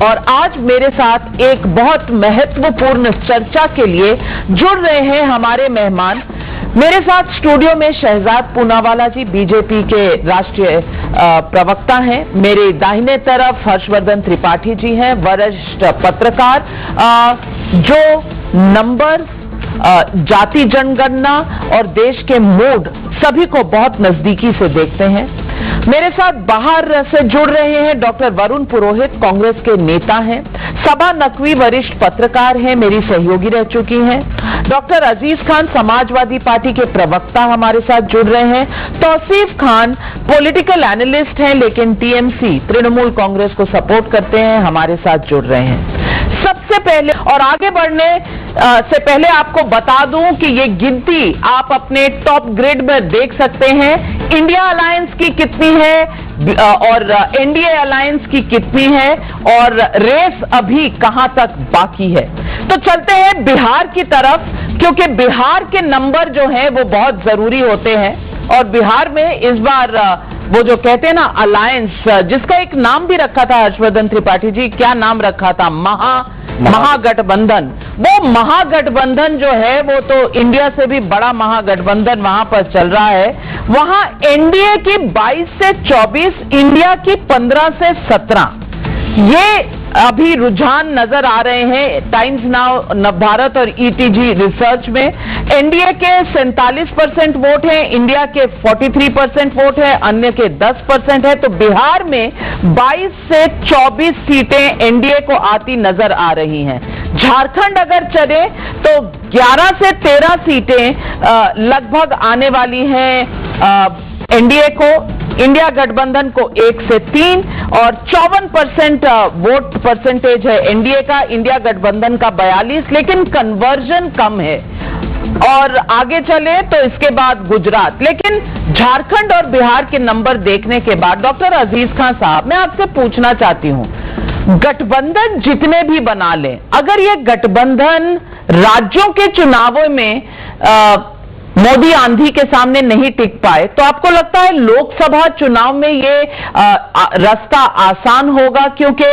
और आज मेरे साथ एक बहुत महत्वपूर्ण चर्चा के लिए जुड़ रहे हैं हमारे मेहमान। मेरे साथ स्टूडियो में शहजाद पूनावाला जी बीजेपी के राष्ट्रीय प्रवक्ता हैं। मेरे दाहिने तरफ हर्षवर्धन त्रिपाठी जी हैं, वरिष्ठ पत्रकार जो नंबर, जाति जनगणना और देश के मूड सभी को बहुत नजदीकी से देखते हैं। मेरे साथ बाहर से जुड़ रहे हैं डॉक्टर वरुण पुरोहित, कांग्रेस के नेता हैं। सबा नकवी वरिष्ठ पत्रकार हैं, मेरी सहयोगी रह चुकी हैं। डॉक्टर अजीज खान समाजवादी पार्टी के प्रवक्ता हमारे साथ जुड़ रहे हैं। तौसीफ खान पॉलिटिकल एनालिस्ट हैं लेकिन टीएमसी तृणमूल कांग्रेस को सपोर्ट करते हैं, हमारे साथ जुड़ रहे हैं। सबसे पहले और आगे बढ़ने से पहले आपको बता दूं कि ये गिनती आप अपने टॉप ग्रिड में देख सकते हैं। इंडिया अलायंस की कितनी है और एनडीए अलायंस की कितनी है और रेस अभी कहां तक बाकी है। तो चलते हैं बिहार की तरफ, क्योंकि बिहार के नंबर जो हैं वो बहुत जरूरी होते हैं। और बिहार में इस बार वो जो कहते हैं ना अलायंस, जिसका एक नाम भी रखा था हर्षवर्धन त्रिपाठी जी, क्या नाम रखा था? महागठबंधन। वो महागठबंधन जो है वो तो इंडिया से भी बड़ा महागठबंधन वहां पर चल रहा है। वहां एनडीए की 22 से 24, इंडिया की 15 से 17 ये अभी रुझान नजर आ रहे हैं टाइम्स नाउ नवभारत और ईटीजी रिसर्च में। एनडीए के 47% वोट हैं, इंडिया के 43% वोट है, अन्य के 10% है। तो बिहार में 22 से 24 सीटें एनडीए को आती नजर आ रही हैं। झारखंड अगर चले तो 11 से 13 सीटें लगभग आने वाली हैं एनडीए को, इंडिया गठबंधन को 1 से 3 और 54% वोट परसेंटेज है एनडीए का, इंडिया गठबंधन का 42, लेकिन कन्वर्जन कम है। और आगे चले तो इसके बाद गुजरात। लेकिन झारखंड और बिहार के नंबर देखने के बाद डॉक्टर अजीज खान साहब, मैं आपसे पूछना चाहती हूं, गठबंधन जितने भी बना लें, अगर ये गठबंधन राज्यों के चुनावों में मोदी आंधी के सामने नहीं टिक पाए, तो आपको लगता है लोकसभा चुनाव में ये रास्ता आसान होगा? क्योंकि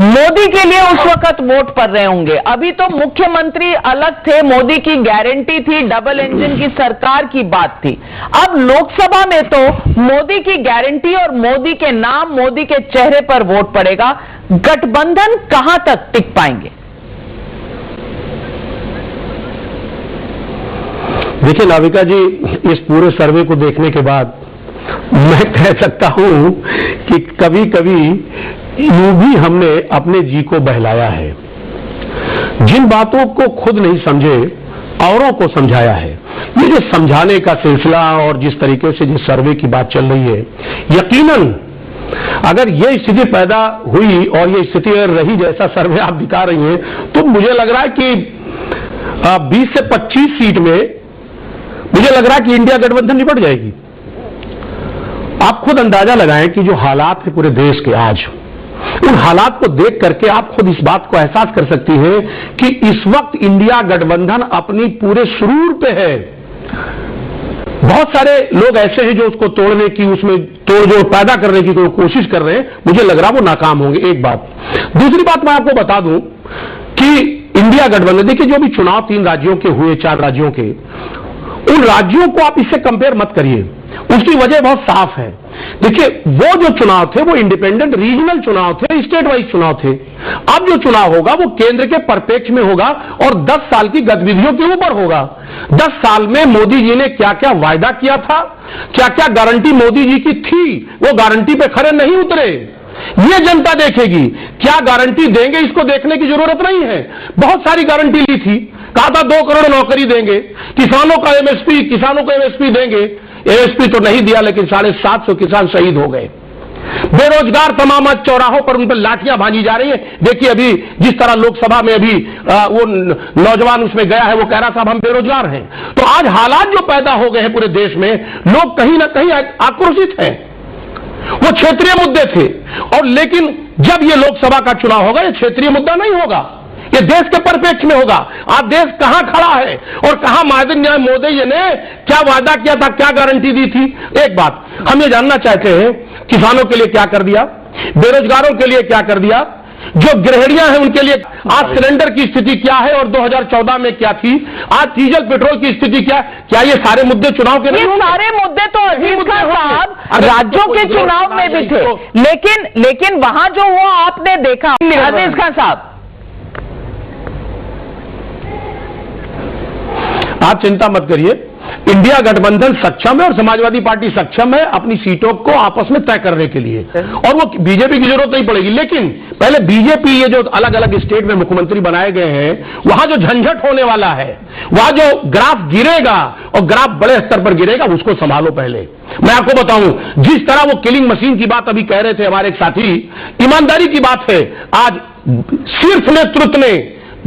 मोदी के लिए उस वक्त वोट पड़ रहे होंगे। अभी तो मुख्यमंत्री अलग थे, मोदी की गारंटी थी, डबल इंजन की सरकार की बात थी। अब लोकसभा में तो मोदी की गारंटी और मोदी के नाम, मोदी के चेहरे पर वोट पड़ेगा। गठबंधन कहां तक टिक पाएंगे? देखिए नाविका जी, इस पूरे सर्वे को देखने के बाद मैं कह सकता हूं कि कभी कभी यूं भी हमने अपने जी को बहलाया है। जिन बातों को खुद नहीं समझे औरों को समझाया है। ये जो समझाने का सिलसिला और जिस तरीके से जिस सर्वे की बात चल रही है, यकीनन अगर ये स्थिति पैदा हुई और ये स्थिति अगर रही जैसा सर्वे आप दिखा रही हैं, तो मुझे लग रहा है कि 20 से 25 सीट में मुझे लग रहा है कि इंडिया गठबंधन निपट जाएगी। आप खुद अंदाजा लगाएं कि जो हालात है पूरे देश के आज, उन हालात को देख करके आप खुद इस बात को एहसास कर सकती हैं कि इस वक्त इंडिया गठबंधन अपनी पूरे सुरूर पे है। बहुत सारे लोग ऐसे हैं जो उसको तोड़ने की, उसमें तोड़जोड़ पैदा करने की कोशिश कर रहे हैं। मुझे लग रहा है वो नाकाम होंगे, एक बात। दूसरी बात मैं आपको बता दूं कि इंडिया गठबंधन, देखिए जो भी चुनाव 3 राज्यों के हुए, 4 राज्यों के, उन राज्यों को आप इससे कंपेयर मत करिए। उसकी वजह बहुत साफ है। देखिए वो जो चुनाव थे वो इंडिपेंडेंट रीजनल चुनाव थे, स्टेट वाइज चुनाव थे। अब जो चुनाव होगा वो केंद्र के परिप्रेक्ष्य में होगा और 10 साल की गतिविधियों के ऊपर होगा। 10 साल में मोदी जी ने क्या क्या वायदा किया था, क्या क्या गारंटी मोदी जी की थी, वो गारंटी पे खरे नहीं उतरे, ये जनता देखेगी। क्या गारंटी देंगे इसको देखने की जरूरत नहीं है। बहुत सारी गारंटी ली थी, कहा था 2 करोड़ नौकरी देंगे, किसानों का एमएसपी, किसानों को एमएसपी देंगे। एमएसपी तो नहीं दिया, लेकिन 750 किसान शहीद हो गए। बेरोजगार तमाम चौराहों पर उन पर लाठियां भांजी जा रही है। देखिए अभी जिस तरह लोकसभा में अभी वो नौजवान उसमें गया है, वो कह रहा था हम बेरोजगार हैं। तो आज हालात जो पैदा हो गए हैं पूरे देश में, लोग कहीं ना कहीं आक्रोशित हैं। वो क्षेत्रीय मुद्दे थे, और लेकिन जब ये लोकसभा का चुनाव होगा, ये क्षेत्रीय मुद्दा नहीं होगा, ये देश के परिप्रेक्ष्य में होगा। आज देश कहां खड़ा है और कहां माननीय मोदी जी ने क्या वादा किया था, क्या गारंटी दी थी। एक बात हम ये जानना चाहते हैं, किसानों के लिए क्या कर दिया, बेरोजगारों के लिए क्या कर दिया, जो गृहिणियां हैं उनके लिए आज सिलेंडर की स्थिति क्या है और 2014 में क्या थी, आज डीजल पेट्रोल की स्थिति क्या ये सारे मुद्दे चुनाव के नहीं? ये सारे मुद्दे तो अजीज खान साहब राज्यों के चुनाव में भी थे, लेकिन वहां जो हुआ आपने देखा। अजीज खान साहब, आप चिंता मत करिए, इंडिया गठबंधन सक्षम है और समाजवादी पार्टी सक्षम है अपनी सीटों को आपस में तय करने के लिए, और वो बीजेपी की जरूरत नहीं पड़ेगी। लेकिन पहले बीजेपी ये जो अलग अलग स्टेट में मुख्यमंत्री बनाए गए हैं, वहां जो झंझट होने वाला है, वहां जो ग्राफ गिरेगा और ग्राफ बड़े स्तर पर गिरेगा, उसको संभालो। पहले मैं आपको बताऊं, जिस तरह वो किलिंग मशीन की बात अभी कह रहे थे हमारे एक साथी, ईमानदारी की बात है, आज शीर्ष नेतृत्व ने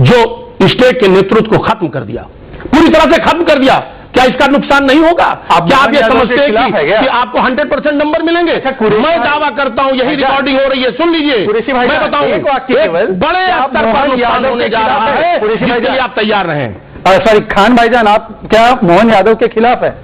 जो स्टेट के नेतृत्व को खत्म कर दिया, पूरी तरह से खत्म कर दिया। क्या इसका नुकसान नहीं होगा? क्या आप ये समझते हैं कि आपको 100% नंबर मिलेंगे? मैं दावा करता हूं, यही रिकॉर्डिंग हो रही है, सुन लीजिए। मैं बताऊं, बड़े स्तर पर नुकसान होने जा रहा है, जिसके लिए आप तैयार रहें। सॉरी खान भाईजान, आप क्या मोहन यादव के खिलाफ है?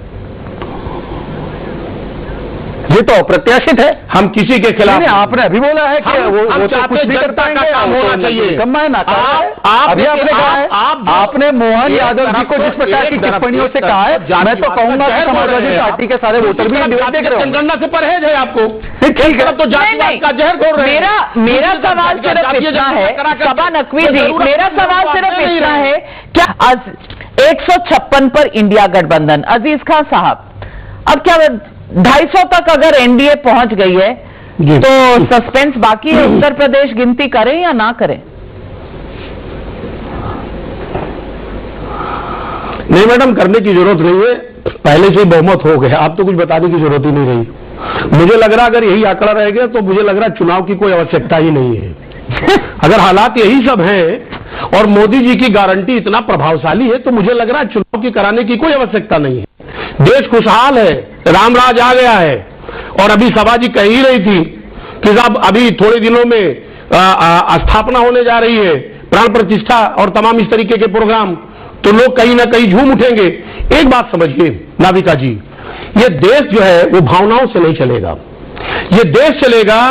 ये तो अप्रत्याशित है। हम किसी के खिलाफ नहीं, आपने अभी बोला है कि वो तो कुछ भी कर पाएंगे, काम होना चाहिए। अभी आपने कहा है, आपने मोहन यादव जी को जिस प्रकार की टिप्पणियों से कहा है, मैं तो कहूंगा कि समाजवादी पार्टी के सारे वोटर भी देख रहे हैं। जनगणना से परहेज है आपको, ठीक है? तो जातिवाद का जहर घोल रहे हैं। मेरा सवाल सिर्फ इतना है, सबा नकवी जी, मेरा सवाल सिर्फ इतना है, क्या 156 पर इंडिया गठबंधन, अजीज खान साहब, अब क्या 250 तक अगर एनडीए पहुंच गई है तो सस्पेंस बाकी है, उत्तर प्रदेश गिनती करें या ना करें? नहीं मैडम, करने की जरूरत नहीं है, पहले से बहुमत हो गया, आप तो कुछ बताने की जरूरत ही नहीं रही। मुझे लग रहा अगर यही आंकड़ा रह गया तो मुझे लग रहा चुनाव की कोई आवश्यकता ही नहीं है। अगर हालात यही सब हैं और मोदी जी की गारंटी इतना प्रभावशाली है तो मुझे लग रहा है चुनाव की कराने की कोई आवश्यकता नहीं है। देश खुशहाल है, रामराज आ गया है। और अभी सभा जी कह ही रही थी कि साहब अभी थोड़े दिनों में स्थापना होने जा रही है, प्राण प्रतिष्ठा और तमाम इस तरीके के प्रोग्राम, तो लोग कहीं ना कहीं झूम उठेंगे। एक बात समझिए नाविका जी, ये देश जो है वो भावनाओं से नहीं चलेगा, ये देश चलेगा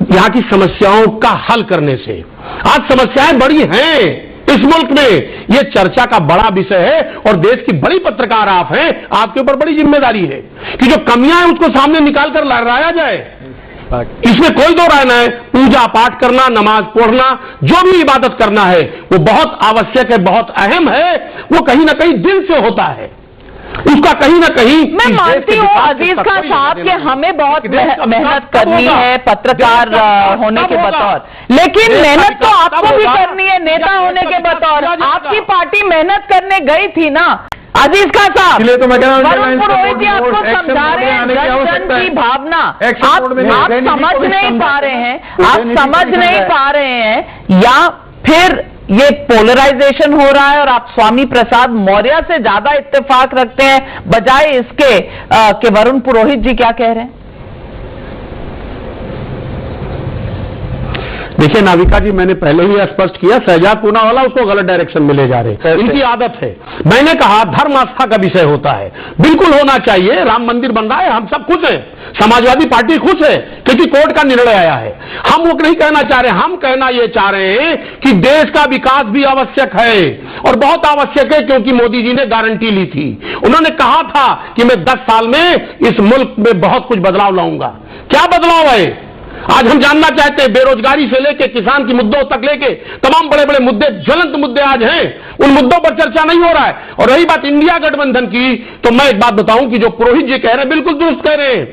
यहां की समस्याओं का हल करने से। आज समस्याएं बड़ी हैं इस मुल्क में, ये चर्चा का बड़ा विषय है और देश की बड़ी पत्रकार आप हैं, आपके ऊपर बड़ी जिम्मेदारी है कि जो कमियां हैं उसको सामने निकाल कर लाया जाए। इसमें कोई दो राय नहीं। पूजा पाठ करना, नमाज पढ़ना, जो भी इबादत करना है वो बहुत आवश्यक है, बहुत अहम है, वो कहीं ना कहीं दिल से होता है, उसका कहीं ना कहीं। मैं मानती हूँ अजीज खान साहब कि हमें बहुत मेहनत करनी है पत्रकार होने के बतौर, लेकिन मेहनत तो आपको भी करनी है नेता होने के बतौर। आपकी पार्टी मेहनत करने गई थी ना अजीज खान साहब, इसलिए तो मैं कह रहा हूं वरुण पुरोहित जी आपको समझा रहे हैं जन की भावना, आप समझ नहीं पा रहे हैं, आप समझ नहीं पा रहे हैं, या फिर ये पोलराइजेशन हो रहा है और आप स्वामी प्रसाद मौर्य से ज्यादा इत्तेफाक रखते हैं बजाय इसके कि वरुण पुरोहित जी क्या कह रहे हैं? देखिए नाविका जी, मैंने पहले ही स्पष्ट किया, शहजाद पूनावाला उसको गलत डायरेक्शन में ले जा रहे हैं, इनकी आदत है। मैंने कहा धर्म आस्था का विषय होता है, बिल्कुल होना चाहिए, राम मंदिर बन रहा है, हम सब खुश हैं, समाजवादी पार्टी खुश है क्योंकि कोर्ट का निर्णय आया है। हम वो नहीं कहना चाह रहे, हम कहना ये चाह रहे हैं कि देश का विकास भी आवश्यक है और बहुत आवश्यक है, क्योंकि मोदी जी ने गारंटी ली थी, उन्होंने कहा था कि मैं 10 साल में इस मुल्क में बहुत कुछ बदलाव लाऊंगा। क्या बदलाव है आज हम जानना चाहते हैं। बेरोजगारी से लेके किसान के मुद्दों तक लेके तमाम बड़े बड़े मुद्दे, ज्वलंत मुद्दे आज हैं, उन मुद्दों पर चर्चा नहीं हो रहा है। और रही बात इंडिया गठबंधन की, तो मैं एक बात बताऊं कि जो पुरोहित जी कह रहे हैं बिल्कुल दुरुस्त कह रहे हैं।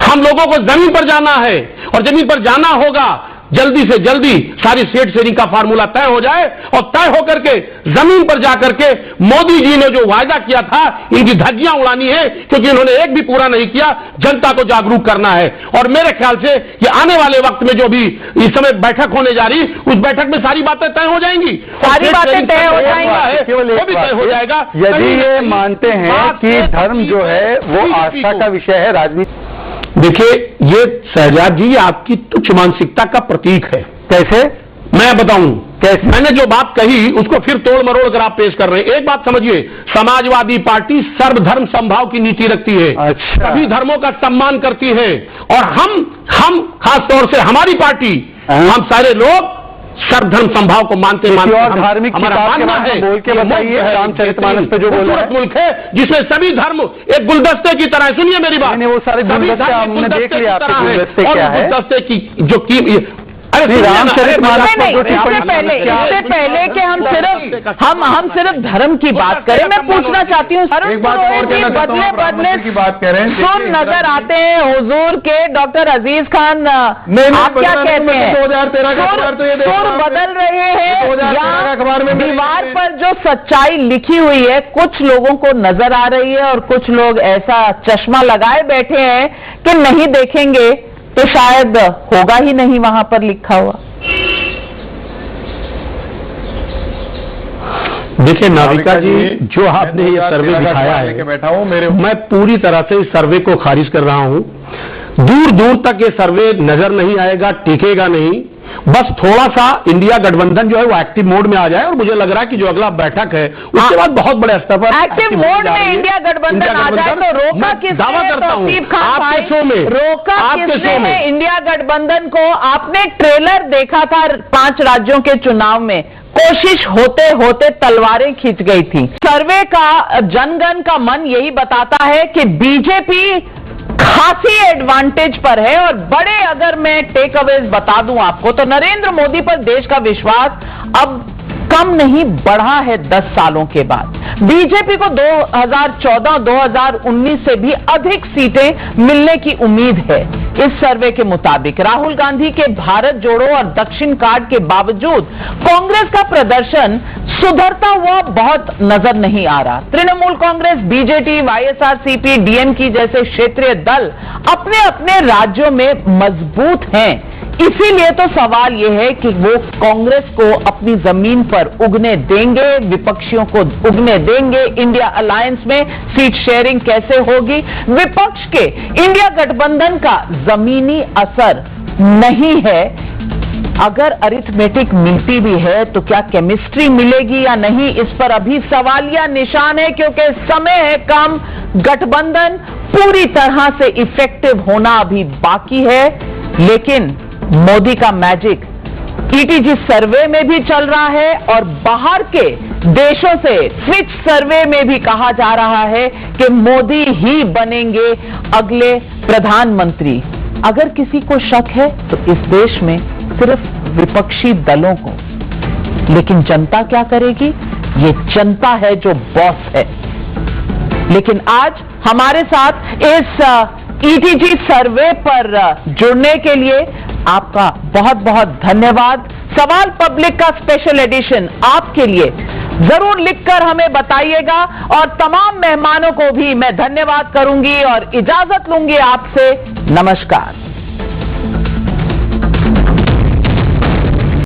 हम लोगों को जमीन पर जाना है और जमीन पर जाना होगा, जल्दी से जल्दी सारी सीट शेयरिंग का फार्मूला तय हो जाए और तय होकर के जमीन पर जाकर के मोदी जी ने जो वायदा किया था इनकी धज्जियां उड़ानी है, क्योंकि इन्होंने एक भी पूरा नहीं किया। जनता को जागरूक करना है और मेरे ख्याल से ये आने वाले वक्त में जो भी इस समय बैठक होने जा रही, उस बैठक में सारी बातें तय हो जाएंगी, सारी बातें तय हो जाएंगी, वो भी तय हो जाएगा। यदि ये मानते हैं कि धर्म जो है वो आस्था का विषय है, राजनीति। देखिए ये शहजाद जी आपकी तुच्छ मानसिकता का प्रतीक है। कैसे? मैं बताऊं कैसे? मैंने जो बात कही उसको फिर तोड़ मरोड़ कर आप पेश कर रहे हैं। एक बात समझिए, समाजवादी पार्टी सर्वधर्म समभाव की नीति रखती है, अच्छा। सभी धर्मों का सम्मान करती है और हम खास तौर से हमारी पार्टी, हम सारे लोग सर्वधर्म समभाव को मानते मानते और धार्मिक हमारा किताब के मानना बारे में है बोल के कि ये बताइए, मुल्क है, रामचरितमानस पे जो बोला है। खूबसूरत मुल्क है जिसमें सभी धर्म एक गुलदस्ते की तरह है। सुनिए मेरी बात, नहीं, वो सारे सभी गुलदस्ते धर्म हमने गुलदस्ते देख लिया, की आपके तरह हैं। गुलदस्ते और क्या है? गुलदस्ते की जो की अरे रामचरितमानस नहीं, इससे पहले कि हम सिर्फ धर्म की बात करें, मैं पूछना चाहती हूँ एक बात और कहना चाहता हूँ, आप राम मंदिर की बात कह रहे हैं, सुन नजर आते हैं हुजूर के डॉक्टर अजीज खान, आप क्या कहते हैं? 2013 का अखबार तो ये देखो, सुर बदल रहे हैं 2013 का अखबार में या दीवार पर जो सच्चाई लिखी हुई है कुछ लोगों को नजर आ रही है और कुछ लोग ऐसा चश्मा लगाए बैठे हैं कि नहीं देखेंगे तो शायद होगा ही नहीं वहां पर लिखा हुआ। देखिए नाविका जी, जो आपने ये सर्वे दिखाया है, बैठा हूँ मेरे मैं पूरी तरह से इस सर्वे को खारिज कर रहा हूं। दूर दूर तक ये सर्वे नजर नहीं आएगा, टिकेगा नहीं। बस थोड़ा सा इंडिया गठबंधन जो है वो एक्टिव मोड में आ जाए और मुझे लग रहा है कि जो अगला बैठक है उसके बाद बहुत बड़े स्तर पर एक्टिव मोड में इंडिया गठबंधन आ जाए तो रोका किसने? दावा करता हूं तौसीफ खान आपके भाई, शो में, रोका आपके किसने शो में है इंडिया गठबंधन को? आपने ट्रेलर देखा था 5 राज्यों के चुनाव में, कोशिश होते होते तलवारें खींच गई थी। सर्वे का जनगण का मन यही बताता है कि बीजेपी खासी एडवांटेज पर है। और बड़े अगर मैं टेक अवेज बता दूं आपको तो नरेंद्र मोदी पर देश का विश्वास अब कम नहीं बढ़ा है 10 सालों के बाद। बीजेपी को 2014-2019 से भी अधिक सीटें मिलने की उम्मीद है। इस सर्वे के मुताबिक राहुल गांधी के भारत जोड़ो और दक्षिण कार्ड के बावजूद कांग्रेस का प्रदर्शन सुधरता हुआ बहुत नजर नहीं आ रहा। Trinamool Congress, BJP, YSRCP, DMK जैसे क्षेत्रीय दल अपने अपने राज्यों में मजबूत हैं। इसीलिए तो सवाल यह है कि वो कांग्रेस को अपनी जमीन पर उगने देंगे, विपक्षियों को उगने देंगे। इंडिया अलायंस में सीट शेयरिंग कैसे होगी? विपक्ष के इंडिया गठबंधन का जमीनी असर नहीं है। अगर अरिथमेटिक मिलती भी है तो क्या केमिस्ट्री मिलेगी या नहीं, इस पर अभी सवालिया निशान है क्योंकि समय है कम। गठबंधन पूरी तरह से इफेक्टिव होना अभी बाकी है। लेकिन मोदी का मैजिक ईटीजी सर्वे में भी चल रहा है और बाहर के देशों से फिच सर्वे में भी कहा जा रहा है कि मोदी ही बनेंगे अगले प्रधानमंत्री। अगर किसी को शक है तो इस देश में सिर्फ विपक्षी दलों को, लेकिन जनता क्या करेगी? ये जनता है जो बॉस है। लेकिन आज हमारे साथ इस ईटीजी सर्वे पर जुड़ने के लिए आपका बहुत बहुत धन्यवाद। सवाल पब्लिक का स्पेशल एडिशन आपके लिए, जरूर लिखकर हमें बताइएगा। और तमाम मेहमानों को भी मैं धन्यवाद करूंगी और इजाजत लूंगी आपसे। नमस्कार।